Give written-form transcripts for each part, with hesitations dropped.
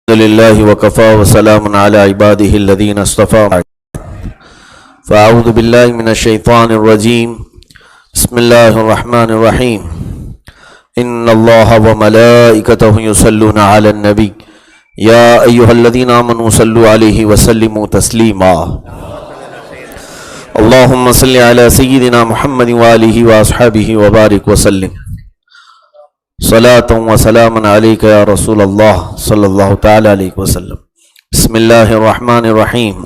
الحمد لله وكفى وسلام على عباده الذين اصطفى. فأعوذ بالله من الشيطان الرجيم. بسم الله الرحمن الرحيم. إن الله وملائكته يصلون على النبي يا أيها الذين آمنوا صلوا عليه وسلموا تسليما. اللهم صل على سيدنا محمد وآله وأصحابه وبارك وسلم. صلاة وسلام عليك يا رسول الله صلى الله تعالى عليه وسلم. بسم الله الرحمن الرحيم.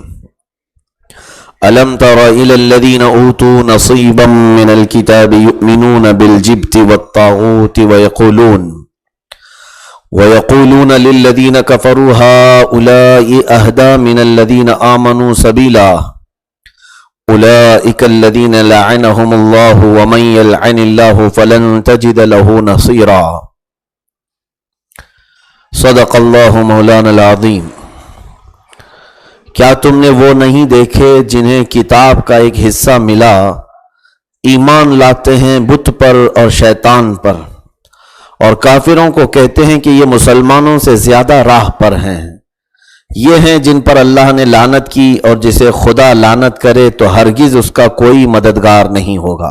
ألم تر إلى الذين أوتوا نصيبا من الكتاب يؤمنون بالجبت والطاغوت ويقولون للذين كفروا هؤلاء أهدى من الذين آمنوا سبيلا. أولئك الذين لعنهم الله ومن يلعن الله فلن تجد له نصيرا. صدق اللہ مولانا العظیم. کیا تم نے وہ نہیں دیکھے جنہیں کتاب کا ایک حصہ ملا، ایمان لاتے ہیں بت پر اور شیطان پر، اور کافروں کو کہتے ہیں کہ یہ مسلمانوں سے زیادہ راہ پر ہیں. یہ ہیں جن پر اللہ نے لعنت کی، اور جسے خدا لعنت کرے تو ہرگز اس کا کوئی مددگار نہیں ہوگا.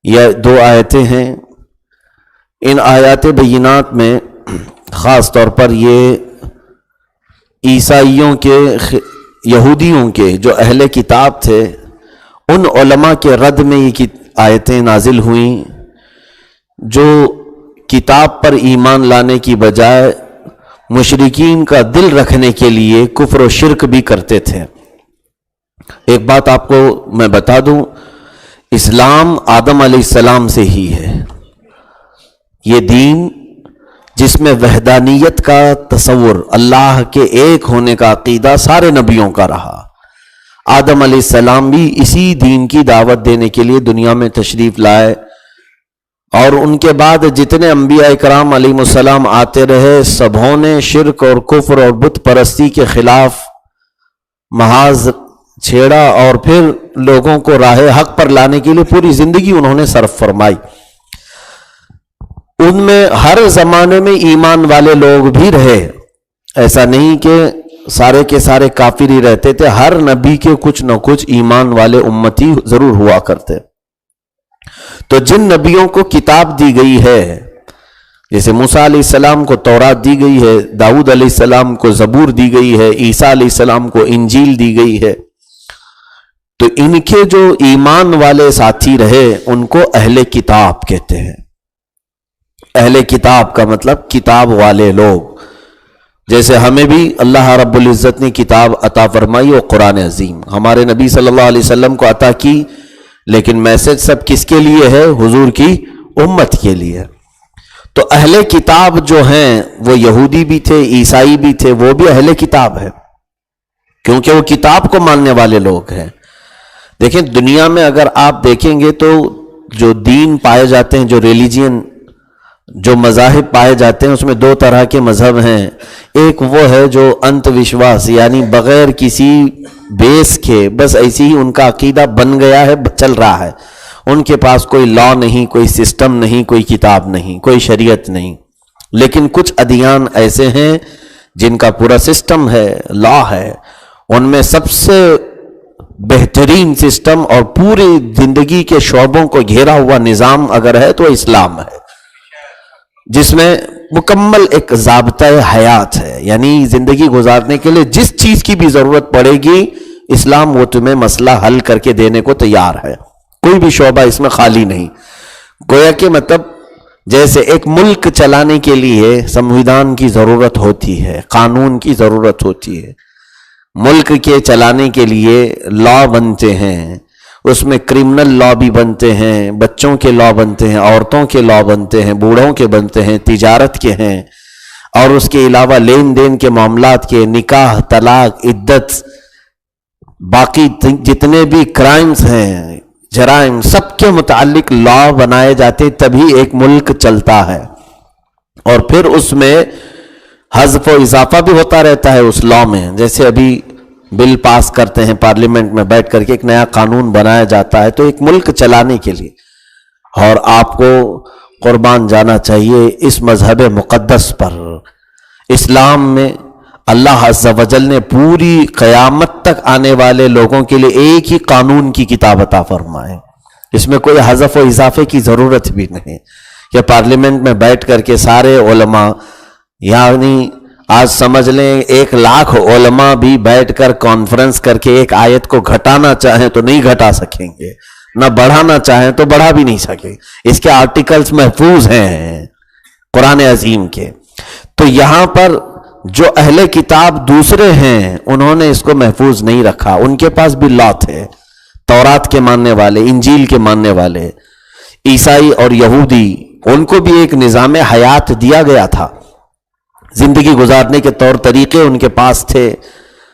یہ دو آیتیں ہیں. ان آیات بینات میں خاص طور پر یہ عیسائیوں کے، یہودیوں کے جو اہل کتاب تھے، ان علماء کے رد میں یہ آیتیں نازل ہوئیں جو کتاب پر ایمان لانے کی بجائے مشرکین کا دل رکھنے کے لیے کفر و شرک بھی کرتے تھے. ایک بات آپ کو میں بتا دوں، اسلام آدم علیہ السلام سے ہی ہے. یہ دین جس میں وحدانیت کا تصور، اللہ کے ایک ہونے کا عقیدہ سارے نبیوں کا رہا. آدم علیہ السلام بھی اسی دین کی دعوت دینے کے لیے دنیا میں تشریف لائے، اور ان کے بعد جتنے انبیاء کرام علیہ السلام آتے رہے، سبھوں نے شرک اور کفر اور بت پرستی کے خلاف محاذ چھیڑا، اور پھر لوگوں کو راہ حق پر لانے کے لیے پوری زندگی انہوں نے صرف فرمائی. ان میں ہر زمانے میں ایمان والے لوگ بھی رہے، ایسا نہیں کہ سارے کے سارے کافر ہی رہتے تھے. ہر نبی کے کچھ نہ کچھ ایمان والے امتی ضرور ہوا کرتے. تو جن نبیوں کو کتاب دی گئی ہے، جیسے موسیٰ علیہ السلام کو تورات دی گئی ہے، داؤد علیہ السلام کو زبور دی گئی ہے، عیسیٰ علیہ السلام کو انجیل دی گئی ہے، تو ان کے جو ایمان والے ساتھی رہے ان کو اہل کتاب کہتے ہیں. اہل کتاب کا مطلب کتاب والے لوگ. جیسے ہمیں بھی اللہ رب العزت نے کتاب عطا فرمائی اور قرآن عظیم ہمارے نبی صلی اللہ علیہ وسلم کو عطا کی، لیکن میسج سب کس کے لیے ہے؟ حضور کی امت کے لیے. تو اہل کتاب جو ہیں وہ یہودی بھی تھے، عیسائی بھی تھے، وہ بھی اہل کتاب ہے، کیونکہ وہ کتاب کو ماننے والے لوگ ہیں. دیکھیں دنیا میں اگر آپ دیکھیں گے تو جو دین پائے جاتے ہیں، جو ریلیجین، جو مذاہب پائے جاتے ہیں، اس میں دو طرح کے مذہب ہیں. ایک وہ ہے جو انت وشواس، یعنی بغیر کسی بیس کے بس ایسی ہی ان کا عقیدہ بن گیا ہے، چل رہا ہے. ان کے پاس کوئی لا نہیں، کوئی سسٹم نہیں، کوئی کتاب نہیں، کوئی شریعت نہیں. لیکن کچھ ادیان ایسے ہیں جن کا پورا سسٹم ہے، لا ہے. ان میں سب سے بہترین سسٹم اور پوری زندگی کے شعبوں کو گھیرا ہوا نظام اگر ہے تو اسلام ہے، جس میں مکمل ایک ضابطۂ حیات ہے. یعنی زندگی گزارنے کے لیے جس چیز کی بھی ضرورت پڑے گی، اسلام وہ تمہیں مسئلہ حل کر کے دینے کو تیار ہے. کوئی بھی شعبہ اس میں خالی نہیں. گویا کہ مطلب جیسے ایک ملک چلانے کے لیے سمویدھان کی ضرورت ہوتی ہے، قانون کی ضرورت ہوتی ہے. ملک کے چلانے کے لیے لا بنتے ہیں، اس میں کرمنل لا بھی بنتے ہیں، بچوں کے لا بنتے ہیں، عورتوں کے لا بنتے ہیں، بوڑھوں کے بنتے ہیں، تجارت کے ہیں، اور اس کے علاوہ لین دین کے معاملات کے، نکاح، طلاق، عدت، باقی جتنے بھی کرائمز ہیں، جرائم، سب کے متعلق لا بنائے جاتے، تبھی ایک ملک چلتا ہے. اور پھر اس میں حذف و اضافہ بھی ہوتا رہتا ہے اس لا میں. جیسے ابھی بل پاس کرتے ہیں پارلیمنٹ میں بیٹھ کر کے، ایک نیا قانون بنایا جاتا ہے تو ایک ملک چلانے کے لیے. اور آپ کو قربان جانا چاہیے اس مذہب مقدس پر. اسلام میں اللہ عز و جل نے پوری قیامت تک آنے والے لوگوں کے لیے ایک ہی قانون کی کتاب عطا فرمائے، اس میں کوئی حذف و اضافے کی ضرورت بھی نہیں کہ پارلیمنٹ میں بیٹھ کر کے سارے علماء، یعنی آج سمجھ لیں 1,00,000 علماء بھی بیٹھ کر کانفرنس کر کے ایک آیت کو گھٹانا چاہیں تو نہیں گھٹا سکیں گے، نہ بڑھانا چاہیں تو بڑھا بھی نہیں سکیں، اس کے آرٹیکلز محفوظ ہیں قرآن عظیم کے۔ تو یہاں پر جو اہل کتاب دوسرے ہیں انہوں نے اس کو محفوظ نہیں رکھا، ان کے پاس بھی لا تھے، تورات کے ماننے والے، انجیل کے ماننے والے، عیسائی اور یہودی، ان کو بھی ایک نظام حیات دیا گیا تھا، زندگی گزارنے کے طور طریقے ان کے پاس تھے،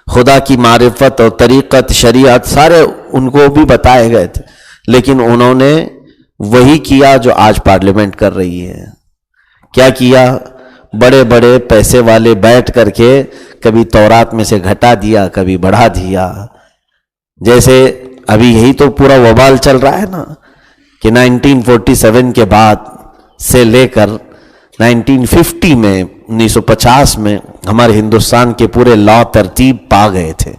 خدا کی معرفت اور طریقت، شریعت، سارے ان کو بھی بتائے گئے تھے، لیکن انہوں نے وہی کیا جو آج پارلیمنٹ کر رہی ہے۔ کیا کیا؟ بڑے بڑے پیسے والے بیٹھ کر کے کبھی تورات میں سے گھٹا دیا، کبھی بڑھا دیا، جیسے ابھی یہی تو پورا وبال چل رہا ہے نا کہ 1947 کے بعد سے لے کر 1950 میں 1950 میں ہمارے ہندوستان کے پورے لا ترتیب پا گئے تھے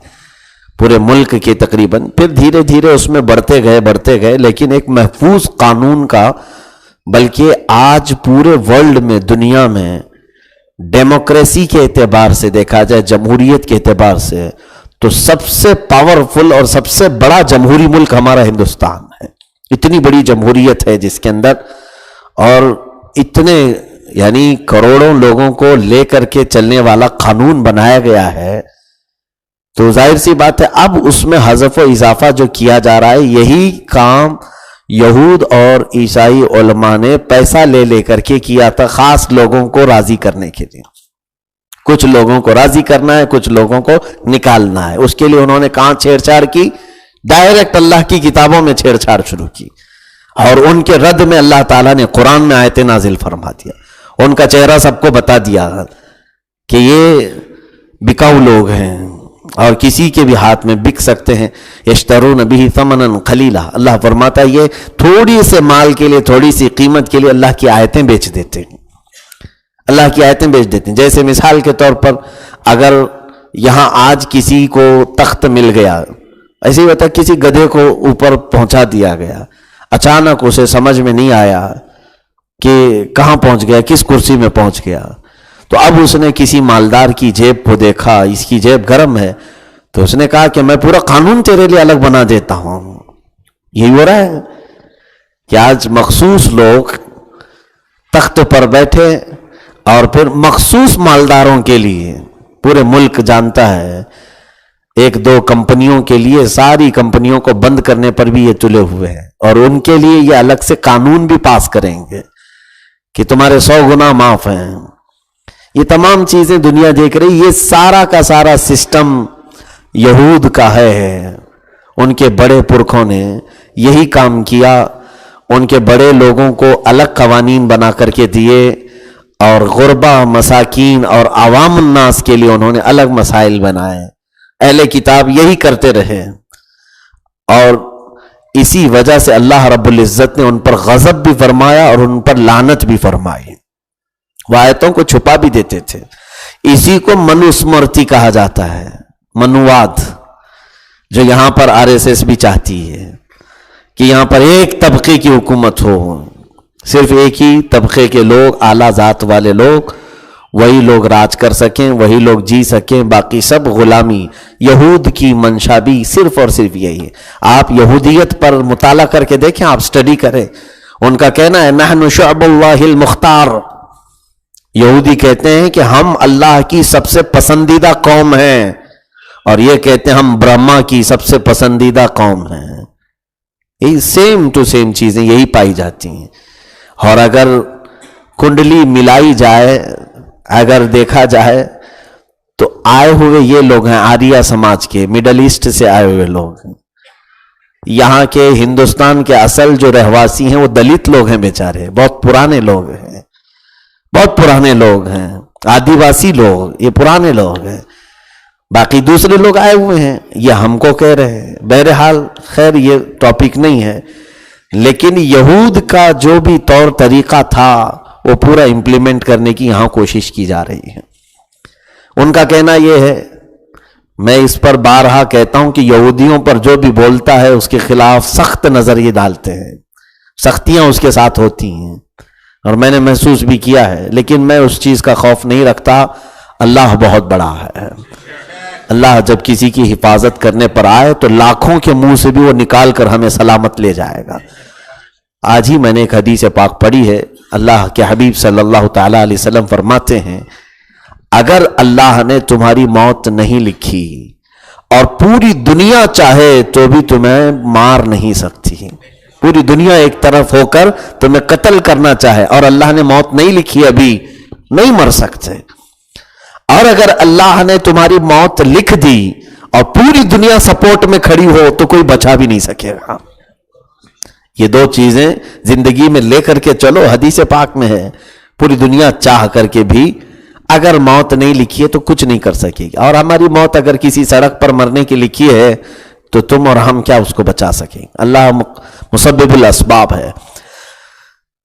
پورے ملک کے تقریباً، پھر دھیرے دھیرے اس میں بڑھتے گئے، لیکن ایک محفوظ قانون کا، بلکہ آج پورے ورلڈ میں، دنیا میں ڈیموکریسی کے اعتبار سے دیکھا جائے، جمہوریت کے اعتبار سے، تو سب سے پاورفل اور سب سے بڑا جمہوری ملک ہمارا ہندوستان ہے۔ اتنی بڑی جمہوریت ہے جس کے اندر، اور اتنے یعنی کروڑوں لوگوں کو لے کر کے چلنے والا قانون بنایا گیا ہے، تو ظاہر سی بات ہے اب اس میں حذف و اضافہ جو کیا جا رہا ہے، یہی کام یہود اور عیسائی علماء نے پیسہ لے کر کے کیا تھا، خاص لوگوں کو راضی کرنے کے لیے۔ کچھ لوگوں کو راضی کرنا ہے، کچھ لوگوں کو نکالنا ہے، اس کے لیے انہوں نے کہاں چھیڑ چھاڑ کی؟ ڈائریکٹ اللہ کی کتابوں میں چھیڑ چھاڑ شروع کی، اور ان کے رد میں اللہ تعالیٰ نے قرآن میں آیت نازل فرما دیا، ان کا چہرہ سب کو بتا دیا کہ یہ بکاؤ لوگ ہیں اور کسی کے بھی ہاتھ میں بک سکتے ہیں۔ یشترون بہ ثمنا قلیلا، اللہ فرماتا ہے یہ تھوڑی سے مال کے لیے، تھوڑی سی قیمت کے لیے اللہ کی آیتیں بیچ دیتے ہیں، اللہ کی آیتیں بیچ دیتے ہیں۔ جیسے مثال کے طور پر اگر یہاں آج کسی کو تخت مل گیا، ایسے ہی ہوتا ہے کسی گدھے کو اوپر پہنچا دیا گیا، اچانک اسے سمجھ میں نہیں آیا کہ کہاں پہنچ گیا، کس کرسی میں پہنچ گیا، تو اب اس نے کسی مالدار کی جیب کو دیکھا، اس کی جیب گرم ہے، تو اس نے کہا کہ میں پورا قانون تیرے لیے الگ بنا دیتا ہوں۔ یہی ہو رہا ہے کہ آج مخصوص لوگ تخت پر بیٹھے اور پھر مخصوص مالداروں کے لیے، پورے ملک جانتا ہے، 1-2 کمپنیوں کے لیے ساری کمپنیوں کو بند کرنے پر بھی یہ تلے ہوئے ہیں، اور ان کے لیے یہ الگ سے قانون بھی پاس کریں گے کہ تمہارے 100 گنا معاف ہیں۔ یہ تمام چیزیں دنیا دیکھ رہی، یہ سارا کا سارا سسٹم یہود کا ہے، ان کے بڑے پرکھوں نے یہی کام کیا، ان کے بڑے لوگوں کو الگ قوانین بنا کر کے دیے، اور غربا، مساکین اور عوام الناس کے لیے انہوں نے الگ مسائل بنائے۔ اہل کتاب یہی کرتے رہے، اور اسی وجہ سے اللہ رب العزت نے ان پر غضب بھی فرمایا اور ان پر لعنت بھی فرمائی، وہ آیتوں کو چھپا بھی دیتے تھے۔ اسی کو منوسمرتی کہا جاتا ہے، منوواد، جو یہاں پر RSS بھی چاہتی ہے کہ یہاں پر ایک طبقے کی حکومت ہو، صرف ایک ہی طبقے کے لوگ، اعلیٰ ذات والے لوگ، وہی لوگ راج کر سکیں، وہی لوگ جی سکیں، باقی سب غلامی۔ یہود کی منشا بھی صرف اور صرف یہی ہے۔ آپ یہودیت پر مطالعہ کر کے دیکھیں، آپ سٹڈی کریں، ان کا کہنا ہے نحن شعب اللہ المختار، یہودی کہتے ہیں کہ ہم اللہ کی سب سے پسندیدہ قوم ہیں، اور یہ کہتے ہیں ہم برہما کی سب سے پسندیدہ قوم ہیں۔ یہ سیم ٹو سیم چیزیں یہی پائی جاتی ہیں، اور اگر کنڈلی ملائی جائے، اگر دیکھا جائے تو آئے ہوئے یہ لوگ ہیں آریہ سماج کے، مڈل ایسٹ سے آئے ہوئے لوگ ہیں، یہاں کے ہندوستان کے اصل جو رہواسی ہیں وہ دلت لوگ ہیں بیچارے، بہت پرانے لوگ ہیں، بہت پرانے لوگ ہیں، آدیواسی لوگ، یہ پرانے لوگ ہیں، باقی دوسرے لوگ آئے ہوئے ہیں، یہ ہم کو کہہ رہے ہیں۔ بہرحال خیر یہ ٹاپک نہیں ہے، لیکن یہود کا جو بھی طور طریقہ تھا وہ پورا امپلیمنٹ کرنے کی یہاں کوشش کی جا رہی ہے۔ ان کا کہنا یہ ہے، میں اس پر بارہا کہتا ہوں کہ یہودیوں پر جو بھی بولتا ہے اس کے خلاف سخت نظریے ڈالتے ہیں، سختیاں اس کے ساتھ ہوتی ہیں، اور میں نے محسوس بھی کیا ہے، لیکن میں اس چیز کا خوف نہیں رکھتا۔ اللہ بہت بڑا ہے، اللہ جب کسی کی حفاظت کرنے پر آئے تو لاکھوں کے منہ سے بھی وہ نکال کر ہمیں سلامت لے جائے گا۔ آج ہی میں نے ایک حدیث پاک پڑھی ہے، اللہ کے حبیب صلی اللہ تعالی علیہ وسلم فرماتے ہیں، اگر اللہ نے تمہاری موت نہیں لکھی اور پوری دنیا چاہے تو بھی تمہیں مار نہیں سکتی، پوری دنیا ایک طرف ہو کر تمہیں قتل کرنا چاہے اور اللہ نے موت نہیں لکھی، ابھی نہیں مر سکتے، اور اگر اللہ نے تمہاری موت لکھ دی اور پوری دنیا سپورٹ میں کھڑی ہو تو کوئی بچا بھی نہیں سکے گا۔ یہ دو چیزیں زندگی میں لے کر کے چلو، حدیث پاک میں ہے، پوری دنیا چاہ کر کے بھی اگر موت نہیں لکھی ہے تو کچھ نہیں کر سکے گی، اور ہماری موت اگر کسی سڑک پر مرنے کی لکھی ہے تو تم اور ہم کیا اس کو بچا سکیں؟ اللہ مسبب الاسباب ہے۔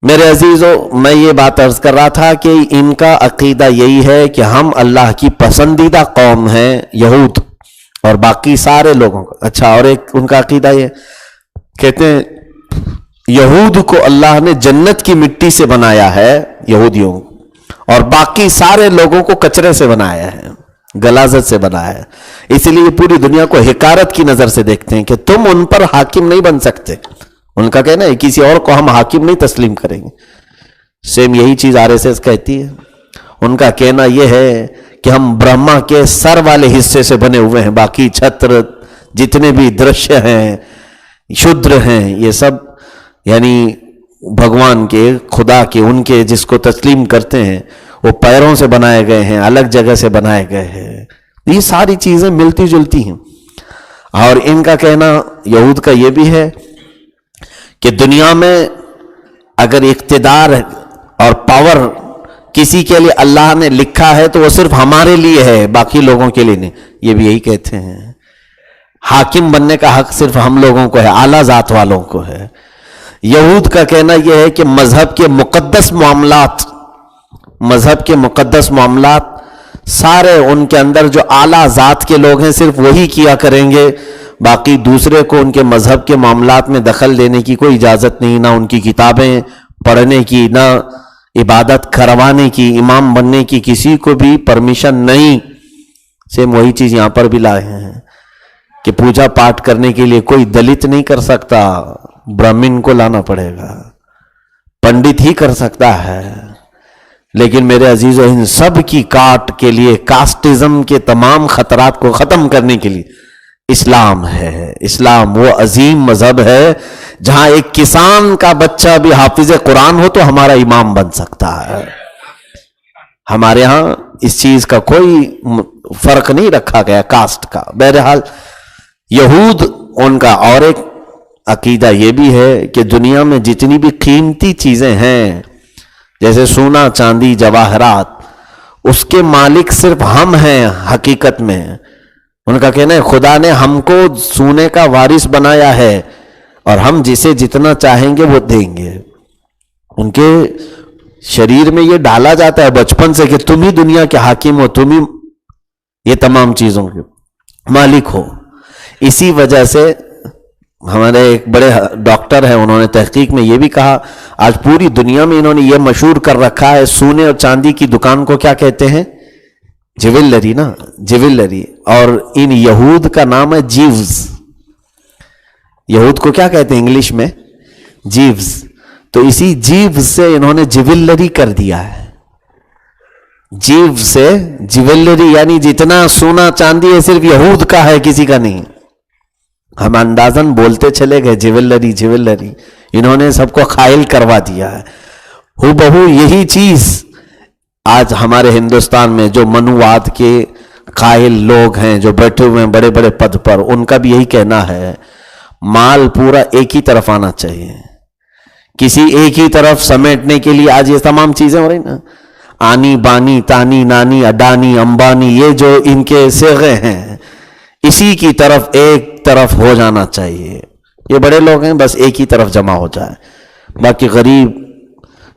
میرے عزیزو، میں یہ بات عرض کر رہا تھا کہ ان کا عقیدہ یہی ہے کہ ہم اللہ کی پسندیدہ قوم ہیں، یہود اور باقی سارے لوگوں کا۔ اچھا، اور ایک ان کا عقیدہ یہ کہتے ہیں یہود کو اللہ نے جنت کی مٹی سے بنایا ہے، یہودیوں، اور باقی سارے لوگوں کو کچرے سے بنایا ہے، غلاظت سے بنایا ہے، اس لیے پوری دنیا کو حقارت کی نظر سے دیکھتے ہیں کہ تم ان پر حاکم نہیں بن سکتے۔ ان کا کہنا ہے کسی اور کو ہم حاکم نہیں تسلیم کریں گے۔ سیم یہی چیز RSS کہتی ہے۔ ان کا کہنا یہ ہے کہ ہم برہما کے سر والے حصے سے بنے ہوئے ہیں، باقی چھتر جتنے بھی درشیہ ہیں، شودر ہیں، یہ سب یعنی بھگوان کے، خدا کے، ان کے جس کو تسلیم کرتے ہیں وہ پیروں سے بنائے گئے ہیں، الگ جگہ سے بنائے گئے ہیں۔ یہ ساری چیزیں ملتی جلتی ہیں۔ اور ان کا کہنا یہود کا یہ بھی ہے کہ دنیا میں اگر اقتدار اور پاور کسی کے لیے اللہ نے لکھا ہے تو وہ صرف ہمارے لیے ہے، باقی لوگوں کے لیے نہیں۔ یہ بھی یہی کہتے ہیں، حاکم بننے کا حق صرف ہم لوگوں کو ہے، اعلیٰ ذات والوں کو ہے۔ یہود کا کہنا یہ ہے کہ مذہب کے مقدس معاملات سارے ان کے اندر جو اعلیٰ ذات کے لوگ ہیں صرف وہی کیا کریں گے، باقی دوسرے کو ان کے مذہب کے معاملات میں دخل دینے کی کوئی اجازت نہیں، نہ ان کی کتابیں پڑھنے کی، نہ عبادت کروانے کی، امام بننے کی کسی کو بھی پرمیشن نہیں۔ سیم وہی چیز یہاں پر بھی لائے ہیں کہ پوجا پاٹ کرنے کے لیے کوئی دلت نہیں کر سکتا، برہمن کو لانا پڑے گا، پنڈت ہی کر سکتا ہے۔ لیکن میرے عزیزو، ان سب کی کاٹ کے لیے، کاسٹزم کے تمام خطرات کو ختم کرنے کے لیے اسلام ہے۔ اسلام وہ عظیم مذہب ہے جہاں ایک کسان کا بچہ بھی حافظ قرآن ہو تو ہمارا امام بن سکتا ہے۔ ہمارے ہاں اس چیز کا کوئی فرق نہیں رکھا گیا کاسٹ کا۔ بہرحال یہود ان کا اور ایک عقیدہ یہ بھی ہے کہ دنیا میں جتنی بھی قیمتی چیزیں ہیں جیسے سونا، چاندی، جواہرات، اس کے مالک صرف ہم ہیں حقیقت میں۔ ان کا کہنا ہے خدا نے ہم کو سونے کا وارث بنایا ہے اور ہم جسے جتنا چاہیں گے وہ دیں گے۔ ان کے شریر میں یہ ڈالا جاتا ہے بچپن سے کہ تم ہی دنیا کے حاکم ہو، تم ہی یہ تمام چیزوں کے مالک ہو۔ اسی وجہ سے ہمارے ایک بڑے ڈاکٹر ہیں، انہوں نے تحقیق میں یہ بھی کہا، آج پوری دنیا میں انہوں نے یہ مشہور کر رکھا ہے، سونے اور چاندی کی دکان کو کیا کہتے ہیں؟ جیولری نا، جیولری۔ اور ان یہود کا نام ہے جیوز۔ یہود کو کیا کہتے ہیں انگلش میں؟ جیوز۔ تو اسی جیوز سے انہوں نے جیولری کر دیا ہے۔ جیو سے جیولری، یعنی جتنا سونا چاندی ہے صرف یہود کا ہے، کسی کا نہیں۔ ہم اندازن بولتے چلے گئے جیولری جیولری، انہوں نے سب کو قائل کروا دیا ہے۔ ہو بہو یہی چیز آج ہمارے ہندوستان میں جو منوواد کے قائل لوگ ہیں جو بیٹھے ہوئے ہیں بڑے بڑے پد پر، ان کا بھی یہی کہنا ہے مال پورا ایک ہی طرف آنا چاہیے، کسی ایک ہی طرف سمیٹنے کے لیے آج یہ تمام چیزیں ہو رہی نا، آنی بانی تانی نانی اڈانی امبانی، یہ جو ان کے صیغے ہیں اسی کی طرف ایک طرف ہو جانا چاہیے۔ یہ بڑے لوگ ہیں بس ایک ہی طرف جمع ہو جائے، باقی غریب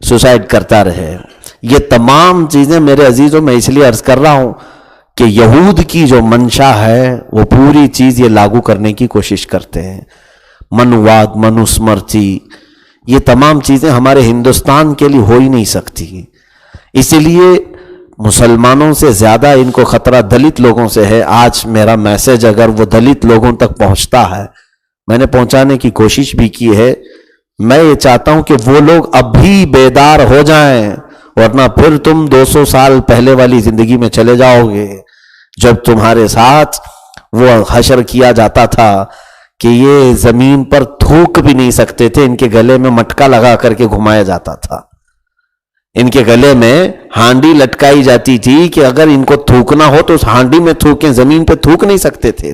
سوسائڈ کرتا رہے۔ یہ تمام چیزیں میرے عزیزوں میں اس لیے عرض کر رہا ہوں کہ یہود کی جو منشا ہے وہ پوری چیز یہ لاگو کرنے کی کوشش کرتے ہیں. منوواد، منوسمرتی، یہ تمام چیزیں ہمارے ہندوستان کے لیے ہو ہی نہیں سکتی. اسی لیے مسلمانوں سے زیادہ ان کو خطرہ دلت لوگوں سے ہے. آج میرا میسج اگر وہ دلت لوگوں تک پہنچتا ہے، میں نے پہنچانے کی کوشش بھی کی ہے. میں یہ چاہتا ہوں کہ وہ لوگ اب بھی بیدار ہو جائیں، ورنہ پھر تم 200 سال پہلے والی زندگی میں چلے جاؤ گے جب تمہارے ساتھ وہ حشر کیا جاتا تھا کہ یہ زمین پر تھوک بھی نہیں سکتے تھے. ان کے گلے میں مٹکا لگا کر کے گھمایا جاتا تھا. ان کے گلے میں ہانڈی لٹکائی جاتی تھی کہ اگر ان کو تھوکنا ہو تو اس ہانڈی میں تھوکیں، زمین پہ تھوک نہیں سکتے تھے.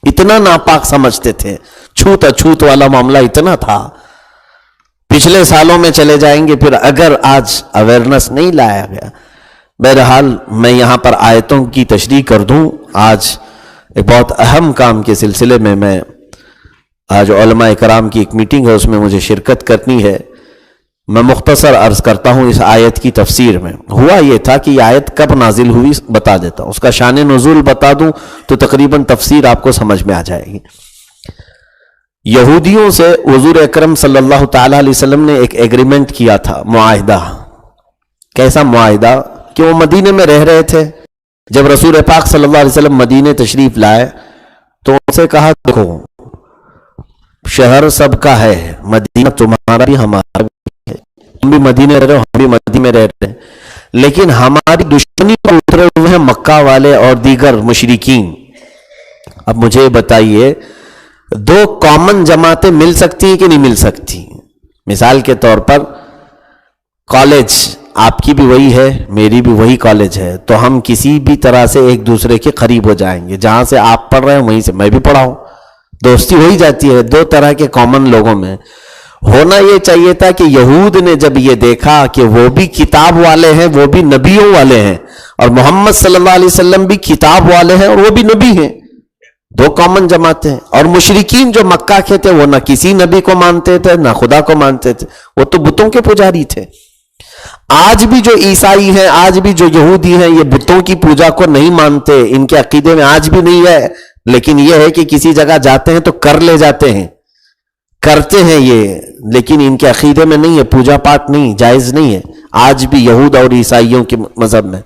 اتنا ناپاک سمجھتے تھے. چھوت اچھوت والا معاملہ اتنا تھا. پچھلے سالوں میں چلے جائیں گے پھر اگر آج اویئرنس نہیں لایا گیا. بہرحال میں یہاں پر آیتوں کی تشریح کر دوں. آج ایک بہت اہم کام کے سلسلے میں آج علماء کرام کی ایک میٹنگ ہے، اس میں مجھے شرکت کرنی ہے. میں مختصر عرض کرتا ہوں اس آیت کی تفسیر میں. ہوا یہ تھا کہ یہ آیت کب نازل ہوئی بتا دیتا ہوں، اس کا شان نزول بتا دوں تو تقریباً تفسیر آپ کو سمجھ میں آ جائے گی. یہودیوں سے حضور اکرم صلی اللہ تعالی علیہ وسلم نے ایک ایگریمنٹ کیا تھا، معاہدہ. کیسا معاہدہ؟ کہ وہ مدینے میں رہ رہے تھے. جب رسول پاک صلی اللہ علیہ وسلم مدینے تشریف لائے تو ان سے کہا دیکھو شہر سب کا ہے، مدینہ تمہارا بھی ہمارا بھی ہے، تم بھی مدینے رہ رہے ہو، ہم بھی مدینے میں رہ رہے ہیں، لیکن ہماری دشمنی پر اترے ہوئے ہیں مکہ والے اور دیگر مشرکین. اب مجھے بتائیے دو کامن جماعتیں مل سکتی ہیں کہ نہیں مل سکتی؟ مثال کے طور پر کالج آپ کی بھی وہی ہے، میری بھی وہی کالج ہے، تو ہم کسی بھی طرح سے ایک دوسرے کے قریب ہو جائیں گے. جہاں سے آپ پڑھ رہے ہیں وہیں سے میں بھی پڑھا ہوں، دوستی ہو ہی جاتی ہے. دو طرح کے کامن لوگوں میں ہونا یہ چاہیے تھا کہ یہود نے جب یہ دیکھا کہ وہ بھی کتاب والے ہیں، وہ بھی نبیوں والے ہیں، اور محمد صلی اللہ علیہ وسلم بھی کتاب والے ہیں اور وہ بھی نبی ہیں، دو کامن جماعتیں. اور مشرکین جو مکہ کے تھے وہ نہ کسی نبی کو مانتے تھے نہ خدا کو مانتے تھے، وہ تو بتوں کے پجاری تھے. آج بھی جو عیسائی ہیں، آج بھی جو یہودی ہیں، یہ بتوں کی پوجا کو نہیں مانتے. ان کے عقیدے میں آج بھی نہیں ہے، لیکن یہ ہے کہ کسی جگہ جاتے ہیں تو کر لے جاتے ہیں، کرتے ہیں یہ، لیکن ان کے عقیدے میں نہیں ہے، پوجا پاٹ نہیں، جائز نہیں ہے آج بھی یہود اور عیسائیوں کے مذہب میں.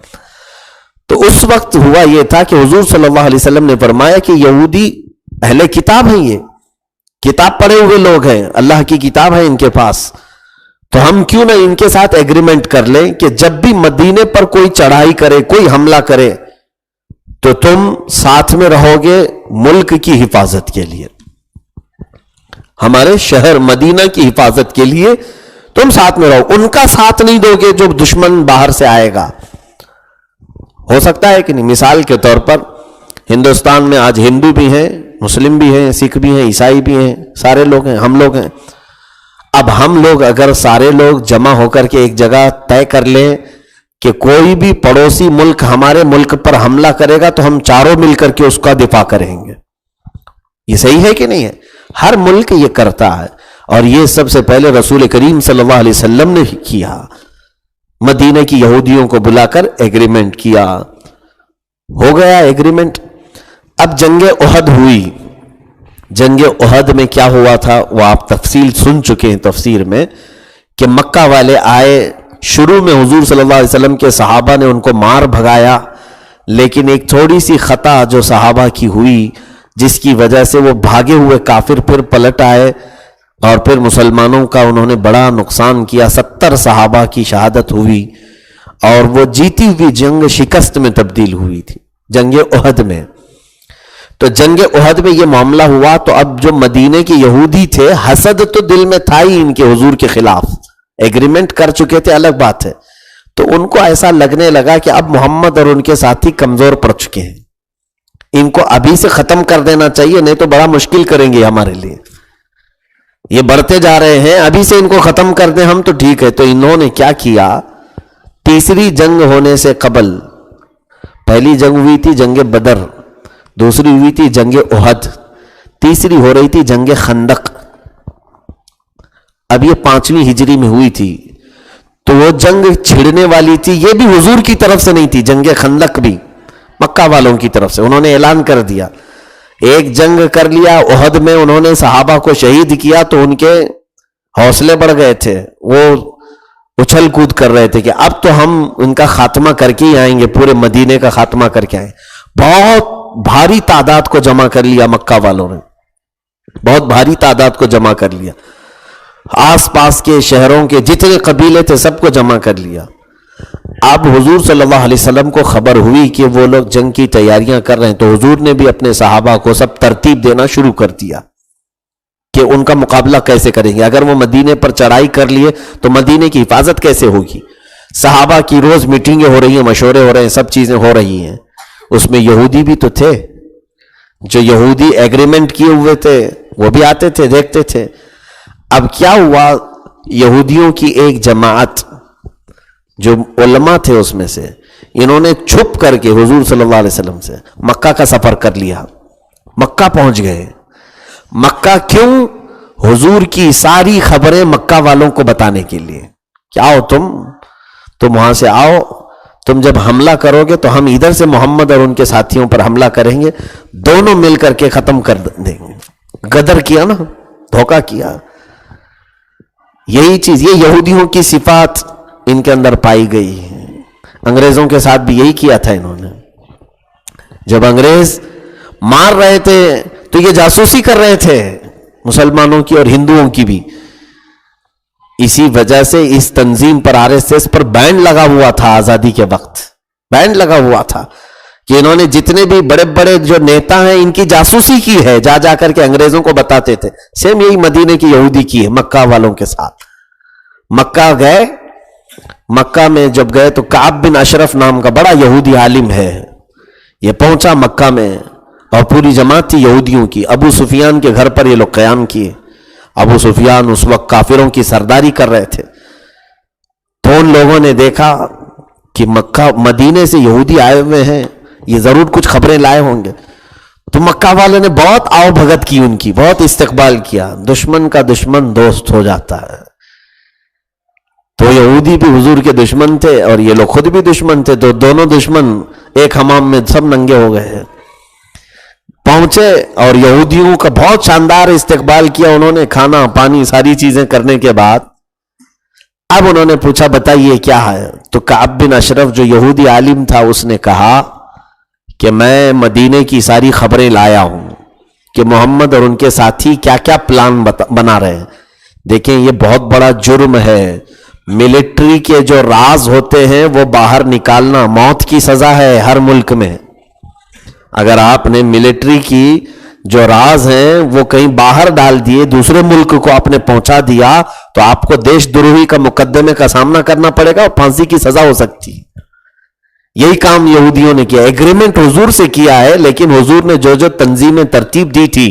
تو اس وقت ہوا یہ تھا کہ حضور صلی اللہ علیہ وسلم نے فرمایا کہ یہودی اہل کتاب ہیں، یہ کتاب پڑھے ہوئے لوگ ہیں، اللہ کی کتاب ہے ان کے پاس، تو ہم کیوں نہ ان کے ساتھ ایگریمنٹ کر لیں کہ جب بھی مدینے پر کوئی چڑھائی کرے، کوئی حملہ کرے تو تم ساتھ میں رہو گے ملک کی حفاظت کے لیے، ہمارے شہر مدینہ کی حفاظت کے لیے تم ساتھ میں رہو. ان کا ساتھ نہیں دو گے جو دشمن باہر سے آئے گا. ہو سکتا ہے کہ نہیں؟ مثال کے طور پر ہندوستان میں آج ہندو بھی ہیں، مسلم بھی ہیں، سکھ بھی ہیں، عیسائی بھی ہیں، سارے لوگ ہیں، ہم لوگ ہیں. اب ہم لوگ اگر سارے لوگ جمع ہو کر کے ایک جگہ طے کر لیں کہ کوئی بھی پڑوسی ملک ہمارے ملک پر حملہ کرے گا تو ہم چاروں مل کر کے اس کا دفاع کریں گے، یہ صحیح ہے کہ نہیں ہے؟ ہر ملک یہ کرتا ہے، اور یہ سب سے پہلے رسول کریم صلی اللہ علیہ وسلم نے کیا. مدینہ کی یہودیوں کو بلا کر ایگریمنٹ کیا، ہو گیا ایگریمنٹ. اب جنگ احد ہوئی. جنگ احد میں کیا ہوا تھا وہ آپ تفصیل سن چکے ہیں تفسیر میں، کہ مکہ والے آئے. شروع میں حضور صلی اللہ علیہ وسلم کے صحابہ نے ان کو مار بھگایا، لیکن ایک تھوڑی سی خطا جو صحابہ کی ہوئی جس کی وجہ سے وہ بھاگے ہوئے کافر پھر پلٹ آئے اور پھر مسلمانوں کا انہوں نے بڑا نقصان کیا. 70 صحابہ کی شہادت ہوئی اور وہ جیتی ہوئی جنگ شکست میں تبدیل ہوئی تھی جنگ احد میں. تو جنگ احد میں یہ معاملہ ہوا تو اب جو مدینے کے یہودی تھے، حسد تو دل میں تھا ہی ان کے حضور کے خلاف، ایگریمنٹ کر چکے تھے الگ بات ہے، تو ان کو ایسا لگنے لگا کہ اب محمد اور ان کے ساتھی کمزور پڑ چکے ہیں، ان کو ابھی سے ختم کر دینا چاہیے، نہیں تو بڑا مشکل کریں گے ہمارے لیے. یہ بڑھتے جا رہے ہیں، ابھی سے ان کو ختم کر دیں ہم تو ٹھیک ہے. تو انہوں نے کیا کیا، تیسری جنگ ہونے سے قبل، پہلی جنگ ہوئی تھی جنگ بدر، دوسری ہوئی تھی جنگ احد، تیسری ہو رہی تھی جنگ خندق. اب یہ 5ویں ہجری میں ہوئی تھی، تو وہ جنگ چھڑنے والی تھی، یہ بھی حضور کی طرف سے نہیں تھی جنگ خندق بھی، مکہ والوں کی طرف سے انہوں نے اعلان کر دیا. ایک جنگ کر لیا احد میں، انہوں نے صحابہ کو شہید کیا تو ان کے حوصلے بڑھ گئے تھے، وہ اچھل کود کر رہے تھے کہ اب تو ہم ان کا خاتمہ کر کے ہی آئیں گے، پورے مدینے کا خاتمہ کر کے آئیں. بہت بھاری تعداد کو جمع کر لیا مکہ والوں نے، بہت بھاری تعداد کو جمع کر لیا، آس پاس کے شہروں کے جتنے قبیلے تھے سب کو جمع کر لیا. اب حضور صلی اللہ علیہ وسلم کو خبر ہوئی کہ وہ لوگ جنگ کی تیاریاں کر رہے ہیں، تو حضور نے بھی اپنے صحابہ کو سب ترتیب دینا شروع کر دیا کہ ان کا مقابلہ کیسے کریں گے. اگر وہ مدینے پر چڑھائی کر لیے تو مدینے کی حفاظت کیسے ہوگی. صحابہ کی روز میٹنگیں ہو رہی ہیں، مشورے ہو رہے ہیں، سب چیزیں ہو رہی ہیں. اس میں یہودی بھی تو تھے، جو یہودی ایگریمنٹ کیے ہوئے تھے وہ بھی آتے تھے، دیکھتے تھے. اب کیا ہوا، یہودیوں کی ایک جماعت جو علماء تھے اس میں سے، انہوں نے چھپ کر کے حضور صلی اللہ علیہ وسلم سے مکہ کا سفر کر لیا، مکہ پہنچ گئے. مکہ کیوں؟ حضور کی ساری خبریں مکہ والوں کو بتانے کے لیے. کیا ہو تم وہاں سے آؤ، تم جب حملہ کرو گے تو ہم ادھر سے محمد اور ان کے ساتھیوں پر حملہ کریں گے، دونوں مل کر کے ختم کر دیں گے. غدر کیا نا، دھوکہ کیا. یہی چیز، یہ یہودیوں کی صفات ان کے اندر پائی گئی ہے. انگریزوں کے ساتھ بھی یہی کیا تھا انہوں نے. جب انگریز مار رہے تھے تو یہ جاسوسی کر رہے تھے مسلمانوں کی اور ہندوؤں کی بھی. اسی وجہ سے اس تنظیم پر، RSS پر بین لگا ہوا تھا. آزادی کے وقت بین لگا ہوا تھا کہ انہوں نے جتنے بھی بڑے بڑے جو نیتا ہیں ان کی جاسوسی کی ہے، جا کر کے انگریزوں کو بتاتے تھے. سیم یہی مدینے کی یہودی کی ہے مکہ والوں کے ساتھ. مکہ گئے، مکہ میں جب گئے تو کعب بن اشرف نام کا بڑا یہودی عالم ہے، یہ پہنچا مکہ میں اور پوری جماعت تھی یہودیوں کی. ابو سفیان کے گھر پر یہ لوگ قیام کیے. ابو سفیان اس وقت کافروں کی سرداری کر رہے تھے. تو ان لوگوں نے دیکھا کہ مدینے سے یہودی آئے ہوئے ہیں، یہ ضرور کچھ خبریں لائے ہوں گے. تو مکہ والوں نے بہت آؤ بھگت کی، ان کی بہت استقبال کیا. دشمن کا دشمن دوست ہو جاتا ہے. تو یہودی بھی حضور کے دشمن تھے اور یہ لوگ خود بھی دشمن تھے، تو دونوں دشمن ایک حمام میں سب ننگے ہو گئے. پہنچے اور یہودیوں کا بہت شاندار استقبال کیا انہوں نے، کھانا پانی ساری چیزیں کرنے کے بعد اب انہوں نے پوچھا بتائیے کیا ہے. تو کعب بن اشرف جو یہودی عالم تھا اس نے کہا کہ میں مدینے کی ساری خبریں لایا ہوں کہ محمد اور ان کے ساتھی کیا کیا پلان بنا رہے ہیں. دیکھیں یہ بہت بڑا جرم ہے. ملٹری کے جو راز ہوتے ہیں وہ باہر نکالنا موت کی سزا ہے ہر ملک میں. اگر آپ نے ملٹری کی جو راز ہیں وہ کہیں باہر ڈال دیے، دوسرے ملک کو آپ نے پہنچا دیا تو آپ کو دیش دروہی کا مقدمے کا سامنا کرنا پڑے گا اور پھانسی کی سزا ہو سکتی. یہی کام یہودیوں نے کیا. ایگریمنٹ حضور سے کیا ہے، لیکن حضور نے جو تنظیمیں ترتیب دی تھی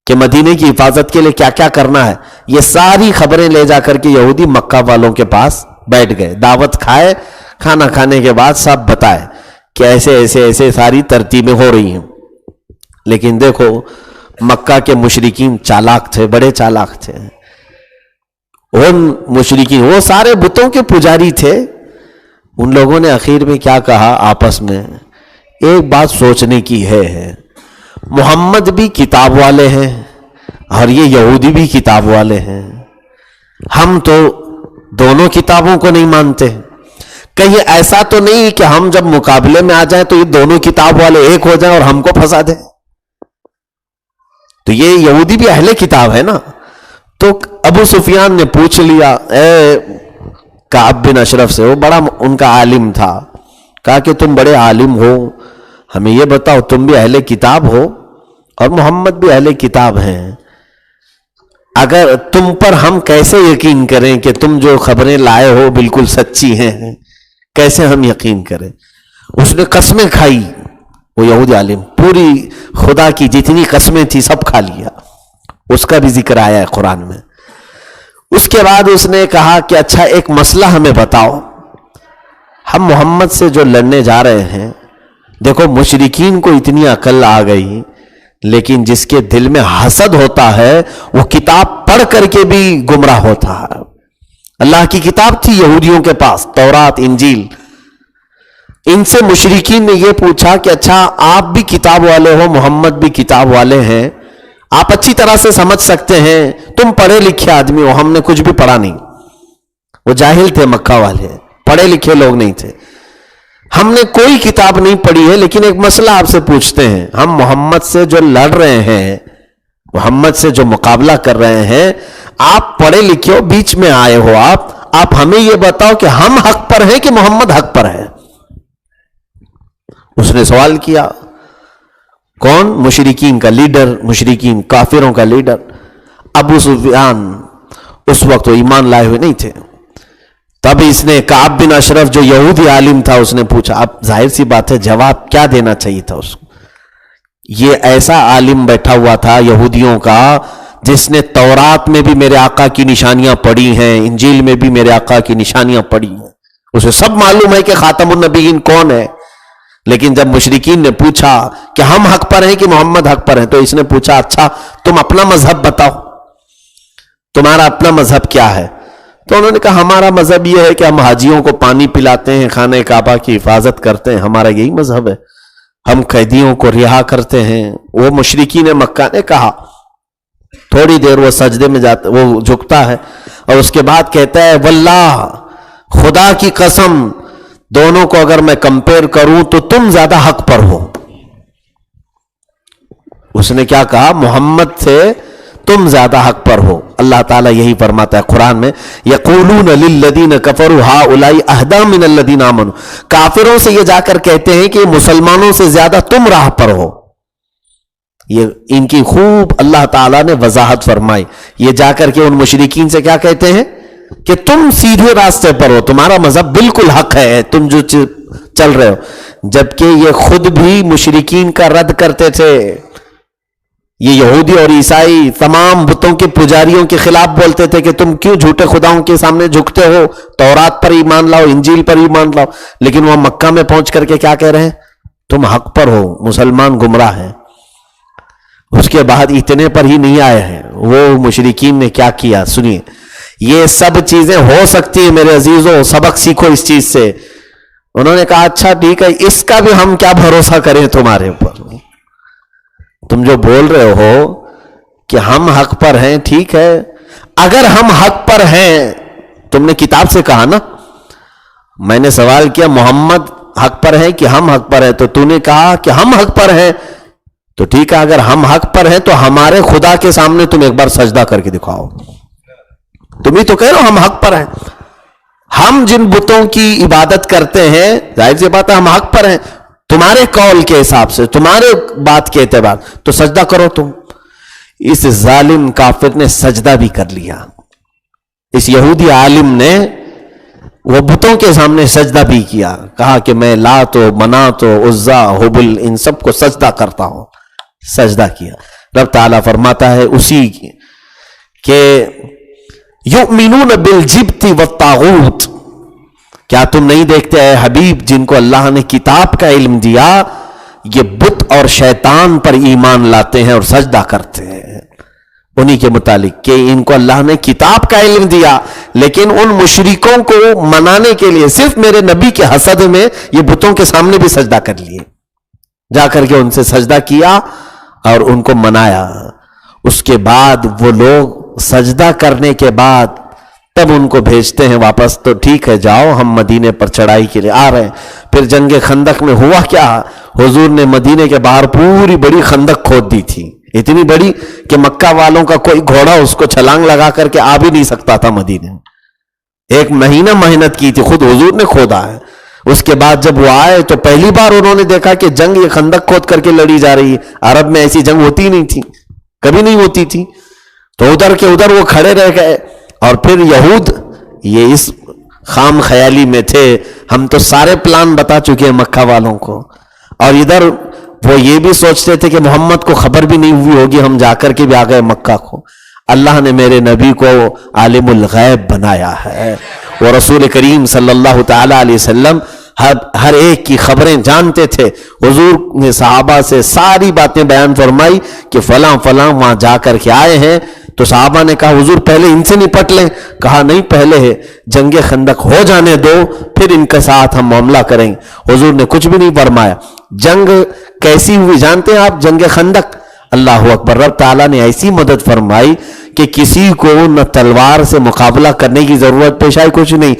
کہ مدینے کی حفاظت کے لیے کیا کیا کرنا ہے، یہ ساری خبریں لے جا کر کے یہودی مکہ والوں کے پاس بیٹھ گئے. دعوت کھائے، کھانا کھانے کے بعد سب بتائے کہ ایسے ایسے ایسے ساری ترتیبیں ہو رہی ہیں. لیکن دیکھو مکہ کے مشرکین چالاک تھے، بڑے چالاک تھے. ان مشرکین وہ سارے بتوں کے پجاری تھے. ان لوگوں نے آخر میں کیا کہا آپس میں، ایک بات سوچنے کی ہے، محمد بھی کتاب والے ہیں اور یہ یہودی بھی کتاب والے ہیں، ہم تو دونوں کتابوں کو نہیں مانتے. کہیں ایسا تو نہیں کہ ہم جب مقابلے میں آ جائیں تو یہ دونوں کتاب والے ایک ہو جائیں اور ہم کو پھنسا دیں. تو یہ یہودی بھی اہل کتاب ہے نا. تو ابو سفیان نے پوچھ لیا اے کعب بن اشرف سے، وہ بڑا ان کا عالم تھا، کہا کہ تم بڑے عالم ہو، ہمیں یہ بتاؤ تم بھی اہل کتاب ہو اور محمد بھی اہل کتاب ہیں، اگر تم پر ہم کیسے یقین کریں کہ تم جو خبریں لائے ہو بالکل سچی ہیں، کیسے ہم یقین کریں. اس نے قسمیں کھائی، وہ یہودی عالم پوری خدا کی جتنی قسمیں تھی سب کھا لیا. اس کا بھی ذکر آیا ہے قرآن میں. اس کے بعد اس نے کہا کہ اچھا ایک مسئلہ ہمیں بتاؤ، ہم محمد سے جو لڑنے جا رہے ہیں، دیکھو مشرکین کو اتنی عقل آ گئی، لیکن جس کے دل میں حسد ہوتا ہے وہ کتاب پڑھ کر کے بھی گمراہ ہوتا ہے. اللہ کی کتاب تھی یہودیوں کے پاس، تورات انجیل. ان سے مشرکین نے یہ پوچھا کہ اچھا آپ بھی کتاب والے ہو، محمد بھی کتاب والے ہیں، آپ اچھی طرح سے سمجھ سکتے ہیں، تم پڑھے لکھے آدمی ہو، ہم نے کچھ بھی پڑھا نہیں. وہ جاہل تھے مکہ والے، پڑھے لکھے لوگ نہیں تھے. ہم نے کوئی کتاب نہیں پڑھی ہے، لیکن ایک مسئلہ آپ سے پوچھتے ہیں. ہم محمد سے جو لڑ رہے ہیں، محمد سے جو مقابلہ کر رہے ہیں، آپ پڑھے لکھے ہو، بیچ میں آئے ہو، آپ ہمیں یہ بتاؤ کہ ہم حق پر ہیں کہ محمد حق پر ہے؟ اس نے سوال کیا. کون؟ مشرکین کا لیڈر، مشرکین کافروں کا لیڈر ابو سفیان. اس وقت وہ ایمان لائے ہوئے نہیں تھے. تب اس نے کعب بن اشرف جو یہودی عالم تھا، اس نے پوچھا. اب ظاہر سی بات ہے جواب کیا دینا چاہیے تھا اس کو. یہ ایسا عالم بیٹھا ہوا تھا یہودیوں کا جس نے تورات میں بھی میرے آقا کی نشانیاں پڑھی ہیں، انجیل میں بھی میرے آقا کی نشانیاں پڑھی ہیں، اسے سب معلوم ہے کہ خاتم النبیین کون ہے. لیکن جب مشرکین نے پوچھا کہ ہم حق پر ہیں کہ محمد حق پر ہیں، تو اس نے پوچھا اچھا تم اپنا مذہب بتاؤ، تمہارا اپنا مذہب کیا ہے؟ تو انہوں نے کہا ہمارا مذہب یہ ہے کہ ہم حاجیوں کو پانی پلاتے ہیں، خانہ کعبہ کی حفاظت کرتے ہیں، ہمارا یہی مذہب ہے، ہم قیدیوں کو رہا کرتے ہیں. وہ مشرکین مکہ نے کہا. تھوڑی دیر وہ سجدے میں جاتا، وہ جھکتا ہے اور اس کے بعد کہتا ہے واللہ، خدا کی قسم، دونوں کو اگر میں کمپیئر کروں تو تم زیادہ حق پر ہو. اس نے کیا کہا؟ محمد سے تم زیادہ حق پر ہو. اللہ تعالیٰ یہی فرماتا ہے قرآن میں یقولون للذین کفروا ہؤلاء اہدی من الذین آمنوا. کافروں سے یہ جا کر کہتے ہیں کہ مسلمانوں سے زیادہ تم راہ پر ہو. یہ ان کی خوب اللہ تعالیٰ نے وضاحت فرمائی. یہ جا کر کے ان مشرکین سے کیا کہتے ہیں کہ تم سیدھے راستے پر ہو، تمہارا مذہب بالکل حق ہے، تم جو چل رہے ہو. جبکہ یہ خود بھی مشرکین کا رد کرتے تھے. یہ یہودی اور عیسائی تمام بتوں کے پجاریوں کے خلاف بولتے تھے کہ تم کیوں جھوٹے خداؤں کے سامنے جھکتے ہو، تورات پر ایمان لاؤ، انجیل پر ایمان لاؤ. لیکن وہ مکہ میں پہنچ کر کے کیا کہہ رہے ہیں؟ تم حق پر ہو، مسلمان گمراہ ہیں. اس کے بعد اتنے پر ہی نہیں آئے ہیں، وہ مشرکین نے کیا کیا سنیے. یہ سب چیزیں ہو سکتی ہیں میرے عزیزوں، سبق سیکھو اس چیز سے. انہوں نے کہا اچھا ٹھیک ہے، اس کا بھی ہم کیا بھروسہ کریں تمہارے اوپر؟ تم جو بول رہے ہو کہ ہم حق پر ہیں، ٹھیک ہے، اگر ہم حق پر ہیں، تم نے کتاب سے کہا نا، میں نے سوال کیا محمد حق پر ہے کہ ہم حق پر ہیں، تو تو نے کہا کہ ہم حق پر ہیں. تو ٹھیک ہے، اگر ہم حق پر ہیں تو ہمارے خدا کے سامنے تم ایک بار سجدہ کر کے دکھاؤ. تم ہی تو کہہ رہے ہو ہم حق پر ہیں. ہم جن بتوں کی عبادت کرتے ہیں، ظاہر سی بات ہے ہم حق پر ہیں. تمہارے قول کے حساب سے، تمہارے بات کے اعتبار تو سجدہ کرو تم. اس ظالم کافر نے سجدہ بھی کر لیا. اس یہودی عالم نے وہ بتوں کے سامنے سجدہ بھی کیا. کہا کہ میں لات و منات و عزا حبل ان سب کو سجدہ کرتا ہوں. سجدہ کیا. رب تعالیٰ فرماتا ہے اسی کہ یؤمنون بالجبت والطاغوت. کیا تم نہیں دیکھتے اے حبیب جن کو اللہ نے کتاب کا علم دیا، یہ بت اور شیطان پر ایمان لاتے ہیں اور سجدہ کرتے ہیں. انہی کے متعلق کہ ان کو اللہ نے کتاب کا علم دیا، لیکن ان مشرکوں کو منانے کے لیے صرف میرے نبی کے حسد میں یہ بتوں کے سامنے بھی سجدہ کر لیے. جا کر کے ان سے سجدہ کیا اور ان کو منایا. اس کے بعد وہ لوگ سجدہ کرنے کے بعد تب ان کو بھیجتے ہیں واپس. تو ٹھیک ہے جاؤ، ہم مدینے پر چڑھائی کے لیے آ رہے ہیں. پھر جنگ خندق میں ہوا کیا؟ حضور نے مدینے کے باہر پوری بڑی خندق کھود دی تھی، اتنی بڑی کہ مکہ والوں کا کوئی گھوڑا اس کو چھلانگ لگا کر کے آ بھی نہیں سکتا تھا مدینے میں. 1 مہینہ محنت کی تھی، خود حضور نے کھودا ہے. اس کے بعد جب وہ آئے تو پہلی بار انہوں نے دیکھا کہ جنگ یہ خندق کھود کر کے لڑی جا رہی ہے. عرب میں ایسی جنگ ہوتی نہیں تھی، کبھی نہیں ہوتی تھی. تو ادھر کے ادھر وہ کھڑے رہ گئے. اور پھر یہود یہ اس خام خیالی میں تھے، ہم تو سارے پلان بتا چکے ہیں مکہ والوں کو، اور ادھر وہ یہ بھی سوچتے تھے کہ محمد کو خبر بھی نہیں ہوئی ہوگی، ہم جا کر کے بھی آ گئے مکہ کو. اللہ نے میرے نبی کو عالم الغیب بنایا ہے. وہ رسول کریم صلی اللہ تعالی علیہ وسلم ہر ایک کی خبریں جانتے تھے. حضور نے صحابہ سے ساری باتیں بیان فرمائی کہ فلاں فلاں وہاں جا کر کے آئے ہیں. تو صحابہ نے کہا حضور پہلے ان سے نپٹ لیں. کہا نہیں، پہلے جنگ خندق ہو جانے دو، پھر ان کے ساتھ ہم معاملہ کریں گے. حضور نے کچھ بھی نہیں فرمایا. جنگ کیسی ہوئی جانتے ہیں آپ؟ جنگ خندق. اللہ اکبر. رب تعالیٰ نے ایسی مدد فرمائی کہ کسی کو نہ تلوار سے مقابلہ کرنے کی ضرورت پیش آئی، کچھ نہیں.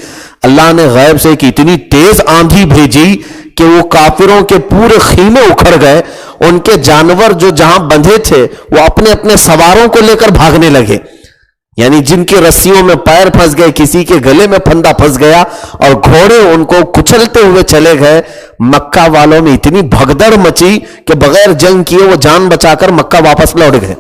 اللہ نے غیب سے ایک اتنی تیز آندھی بھیجی کہ وہ کافروں کے پورے خیمے اکھڑ گئے. ان کے جانور جو جہاں بندھے تھے وہ اپنے اپنے سواروں کو لے کر بھاگنے لگے. یعنی جن کی رسیوں میں پیر پھنس گئے، کسی کے گلے میں پھندا پھنس گیا، اور گھوڑے ان کو کچلتے ہوئے چلے گئے. مکہ والوں میں اتنی بھگدڑ مچی کہ بغیر جنگ کیے وہ جان بچا کر مکہ واپس لوٹ گئے.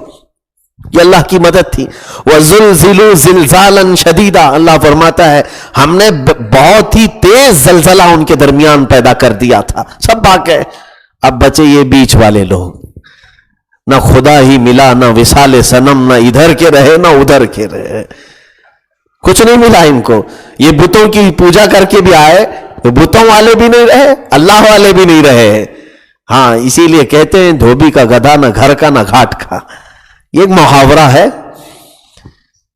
یہ اللہ کی مدد تھی. وَزُلْزِلُوا زِلْزَالًا شَدِيدًا. اللہ فرماتا ہے ہم نے بہت ہی تیز زلزلہ ان کے درمیان پیدا کر دیا تھا، سب بھاگ گئے. اب بچے یہ بیچ والے لوگ، نہ خدا ہی ملا، نہ وصال صنم، نہ ادھر کے رہے نہ ادھر کے رہے، کچھ نہیں ملا ان کو. یہ بتوں کی پوجا کر کے بھی آئے، بتوں والے بھی نہیں رہے، اللہ والے بھی نہیں رہے. ہاں اسی لیے کہتے ہیں دھوبی کا گدھا نہ گھر کا نہ گھاٹ کا. یہ ایک محاورہ ہے.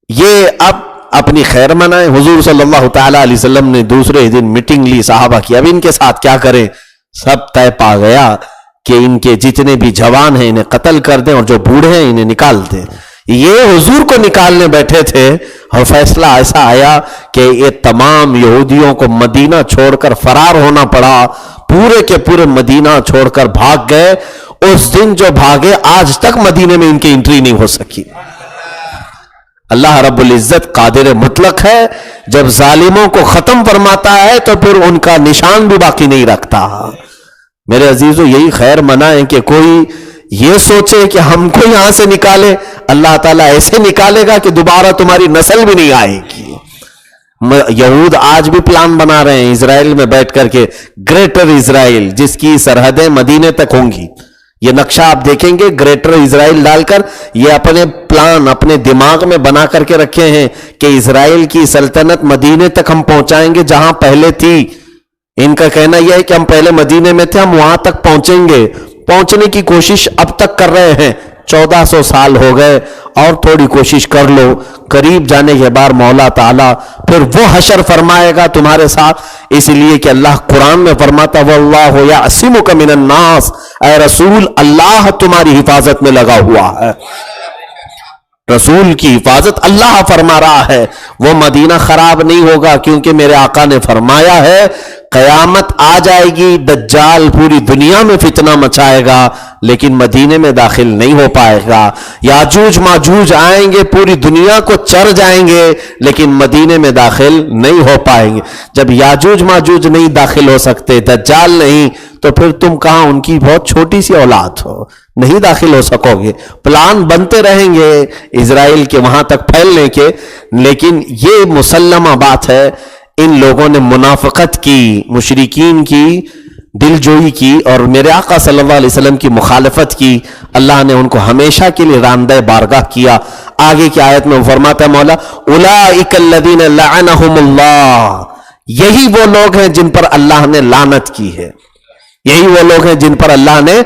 یہ اب اپنی خیر منائیں. حضور صلی اللہ تعالی علیہ وسلم نے دوسرے دن میٹنگ لی صحابہ کی. اب ان کے ساتھ کیا کریں؟ سب طے پا گیا کہ ان کے جتنے بھی جوان ہیں انہیں قتل کر دیں، اور جو بوڑھے ہیں انہیں نکال دیں. یہ حضور کو نکالنے بیٹھے تھے اور فیصلہ ایسا آیا کہ یہ تمام یہودیوں کو مدینہ چھوڑ کر فرار ہونا پڑا. پورے کے پورے مدینہ چھوڑ کر بھاگ گئے. اس دن جو بھاگے آج تک مدینے میں ان کی انٹری نہیں ہو سکی. اللہ رب العزت قادر مطلق ہے. جب ظالموں کو ختم فرماتا ہے تو پھر ان کا نشان بھی باقی نہیں رکھتا. میرے عزیزو یہی خیر منائیں کہ کوئی یہ سوچے کہ ہم کو یہاں سے نکالے. اللہ تعالیٰ ایسے نکالے گا کہ دوبارہ تمہاری نسل بھی نہیں آئے گی. یہود آج بھی پلان بنا رہے ہیں اسرائیل میں بیٹھ کر کے، گریٹر اسرائیل جس کی سرحدیں مدینے تک ہوں گی. یہ نقشہ آپ دیکھیں گے گریٹر اسرائیل ڈال کر، یہ اپنے پلان اپنے دماغ میں بنا کر کے رکھے ہیں کہ اسرائیل کی سلطنت مدینے تک ہم پہنچائیں گے جہاں پہلے تھی. ان کا کہنا یہ ہے کہ ہم پہلے مدینے میں تھے، ہم وہاں تک پہنچیں گے. پہنچنے کی کوشش اب تک کر رہے ہیں. 1400 سال ہو گئے، اور تھوڑی کوشش کر لو. قریب جانے کے بعد مولا تعالیٰ پھر وہ حشر فرمائے گا تمہارے ساتھ. اس لیے کہ اللہ قرآن میں فرماتا وَاللَّهُ يَعْصِمُكَ مِنَ النَّاسِ. اے رسول اللہ تمہاری حفاظت میں لگا ہوا ہے. رسول کی حفاظت اللہ فرما رہا ہے. وہ مدینہ خراب نہیں ہوگا کیونکہ میرے آقا نے فرمایا ہے قیامت آ جائے گی، دجال پوری دنیا میں فتنہ مچائے گا لیکن مدینے میں داخل نہیں ہو پائے گا. یاجوج ماجوج آئیں گے، پوری دنیا کو چر جائیں گے لیکن مدینے میں داخل نہیں ہو پائیں گے. جب یاجوج ماجوج نہیں داخل ہو سکتے، دجال نہیں، تو پھر تم کہاں ان کی بہت چھوٹی سی اولاد ہو، نہیں داخل ہو سکو گے. پلان بنتے رہیں گے اسرائیل کے وہاں تک پھیلنے کے، لیکن یہ مسلمہ بات ہے ان لوگوں نے منافقت کی، مشرکین کی دل جوئی کی اور میرے آقا صلی اللہ علیہ وسلم کی مخالفت کی. اللہ نے ان کو ہمیشہ کے لیے راندہ بارگاہ کیا. آگے کی آیت میں فرماتا ہے مولا اولئک الذین لعنہم اللہ. یہی وہ لوگ ہیں جن پر اللہ نے لعنت کی ہے. یہی وہ لوگ ہیں جن پر اللہ نے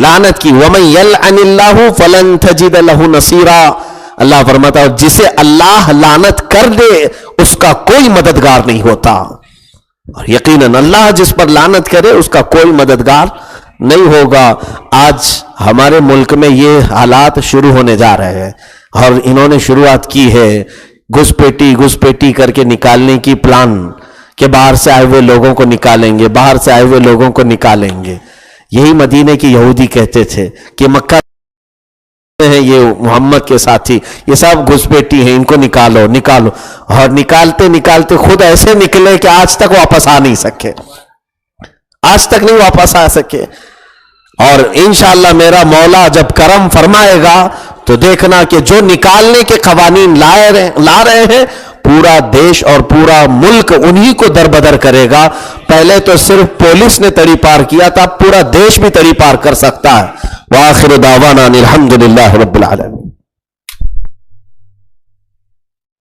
لعنت کی. وَمَن يَلْعَنِ اللَّهُ فَلَن تَجِدَ لَهُ نَصِيرًا. اللہ فرماتا ہے جسے اللہ لعنت کر دے اس کا کوئی مددگار نہیں ہوتا. اور یقیناً اللہ جس پر لعنت کرے اس کا کوئی مددگار نہیں ہوگا. آج ہمارے ملک میں یہ حالات شروع ہونے جا رہے ہیں اور انہوں نے شروعات کی ہے گھسپیٹی کر کے نکالنے کی پلان کہ باہر سے آئے ہوئے لوگوں کو نکالیں گے، باہر سے آئے ہوئے لوگوں کو نکالیں گے. یہی مدینے کی یہودی کہتے تھے کہ مکہ ہیں یہ محمد کے ساتھی، یہ سب گھسپیٹی ہیں، ان کو نکالو. اور نکالتے خود ایسے نکلے کہ آج تک واپس آ نہیں سکے، آج تک نہیں واپس آ سکے. اور انشاءاللہ میرا مولا جب کرم فرمائے گا تو دیکھنا کہ جو نکالنے کے قوانین لا رہے ہیں پورا دیش اور پورا ملک انہی کو دربدر کرے گا. پہلے تو صرف پولیس نے تڑی پار کیا تھا، پورا دیش بھی تڑی پار کر سکتا ہے. وآخر دعوانا الحمدللہ رب العالمین.